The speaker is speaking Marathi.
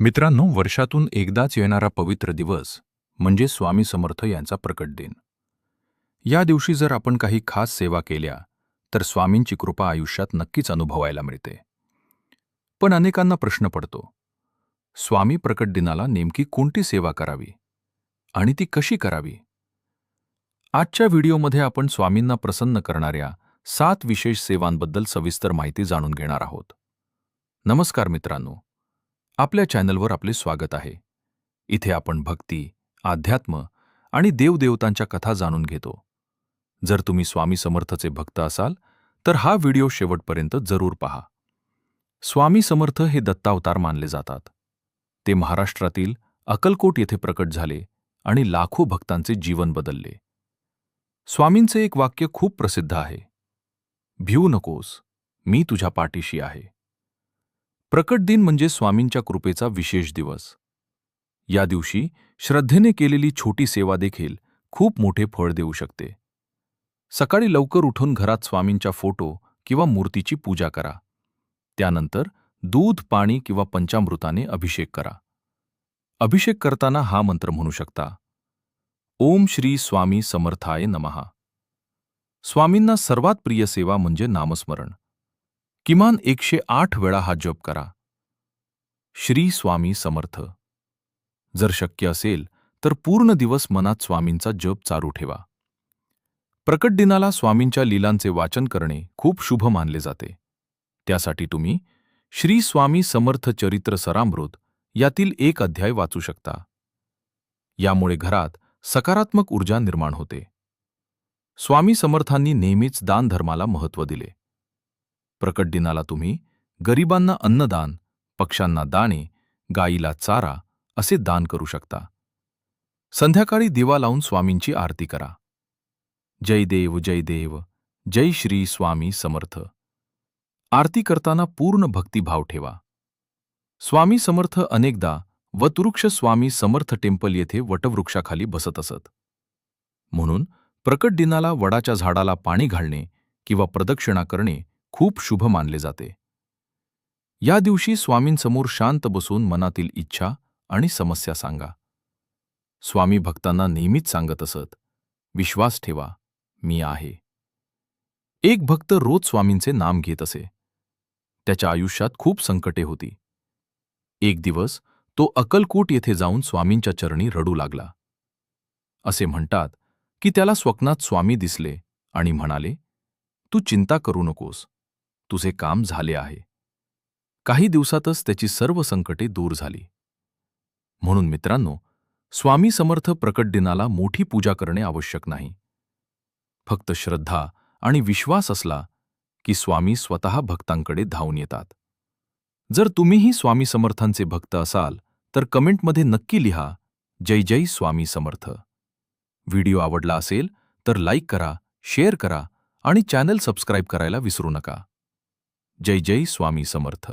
मित्रांनो, वर्षातून एकदाच येणारा पवित्र दिवस म्हणजे स्वामी समर्थ यांचा प्रकट दिन. या दिवशी जर आपण काही खास सेवा केल्या तर स्वामींची कृपा आयुष्यात नक्कीच अनुभवायला मिळते. पण अनेकांना प्रश्न पडतो, स्वामी प्रकट दिनाला नेमकी कोणती सेवा करावी आणि ती कशी करावी? आजच्या व्हिडिओमध्ये आपण स्वामींना प्रसन्न करणाऱ्या 7 विशेष सेवांबद्दल सविस्तर माहिती जाणून घेणार आहोत. नमस्कार मित्रांनो, आपल्या चॅनलवर आपले स्वागत आहे. इथे आपण भक्ती, अध्यात्म आणि देवदेवतांच्या कथा जाणून घेतो. जर तुम्ही स्वामी समर्थचे भक्त असाल तर हा व्हिडिओ शेवटपर्यंत जरूर पहा. स्वामी समर्थ हे दत्तावतार मानले जातात. ते महाराष्ट्रातील अक्कलकोट येथे प्रकट झाले आणि लाखो भक्तांचे जीवन बदलले. स्वामींचे एक वाक्य खूप प्रसिद्ध आहे, भिवू नकोस, मी तुझ्या पाठीशी आहे. प्रकट दिन म्हणजे स्वामींच्या कृपेचा विशेष दिवस. या दिवशी श्रद्धेने केलेली छोटी सेवा देखील खूप मोठे फळ देऊ शकते. सकाळी लवकर उठून घरात स्वामींच्या फोटो किंवा मूर्तीची पूजा करा. त्यानंतर दूध, पाणी किंवा पंचामृताने अभिषेक करा. अभिषेक करताना हा मंत्र म्हणू शकता, ओम श्री स्वामी समर्थाय नमः. स्वामींना सर्वात प्रिय सेवा म्हणजे नामस्मरण. किमान 108 वेळा हा जप करा. श्री स्वामी समर्थ. जर शक्य असेल तर पूर्ण दिवस मनात स्वामींचा जप चालू ठेवा. प्रकट दिनाला स्वामींच्या लीलांचे वाचन करणे खूप शुभ मानले जाते. त्यासाठी तुम्ही श्री स्वामी समर्थ चरित्र सरामृत यातील एक अध्याय वाचू शकता. यामुळे घरात सकारात्मक ऊर्जा निर्माण होते. स्वामी समर्थांनी नेहमीच दानधर्माला महत्त्व दिले. प्रकट दिनाला तुम्ही गरिबांना अन्नदान, पक्ष्यांना दाणे, गायीला चारा असे दान करू शकता. संध्याकाळी दिवा लावून स्वामींची आरती करा. जय देव जय देव, जय श्री स्वामी समर्थ. आरती करताना पूर्ण भक्तिभाव ठेवा. स्वामी समर्थ अनेकदा वटवृक्ष स्वामी समर्थ टेम्पल येथे वटवृक्षाखाली बसत असत. म्हणून प्रकट दिनाला वडाच्या झाडाला पाणी घालणे किंवा प्रदक्षिणा करणे खूप शुभ मानले जाते. या दिवशी स्वामींसमोर शांत बसून मनातील इच्छा आणि समस्या सांगा. स्वामी भक्तांना नेहमीच सांगत असत, विश्वास ठेवा, मी आहे. एक भक्त रोज स्वामींचे नाम घेत असे. त्याच्या आयुष्यात खूप संकटे होती. एक दिवस तो अक्कलकोट येथे जाऊन स्वामींच्या चरणी रडू लागला. असे म्हणतात की त्याला स्वप्नात स्वामी दिसले आणि म्हणाले, तू चिंता करू नकोस, तुझे काम झाले आहे. काही दिवसातच त्याची सर्व संकटे दूर झाली. म्हणून मित्रांनो, स्वामी समर्थ प्रकट दिनाला मोठी पूजा करणे आवश्यक नाही. फक्त श्रद्धा आणि विश्वास असला की स्वामी स्वतः भक्तांकडे धावून येतात. जर तुम्हीही स्वामी समर्थांचे भक्त असाल तर कमेंटमध्ये नक्की लिहा, जय जय स्वामी समर्थ. व्हिडिओ आवडला असेल तर लाईक करा, शेअर करा आणि चॅनल सबस्क्राईब करायला विसरू नका. जय जय स्वामी समर्थ.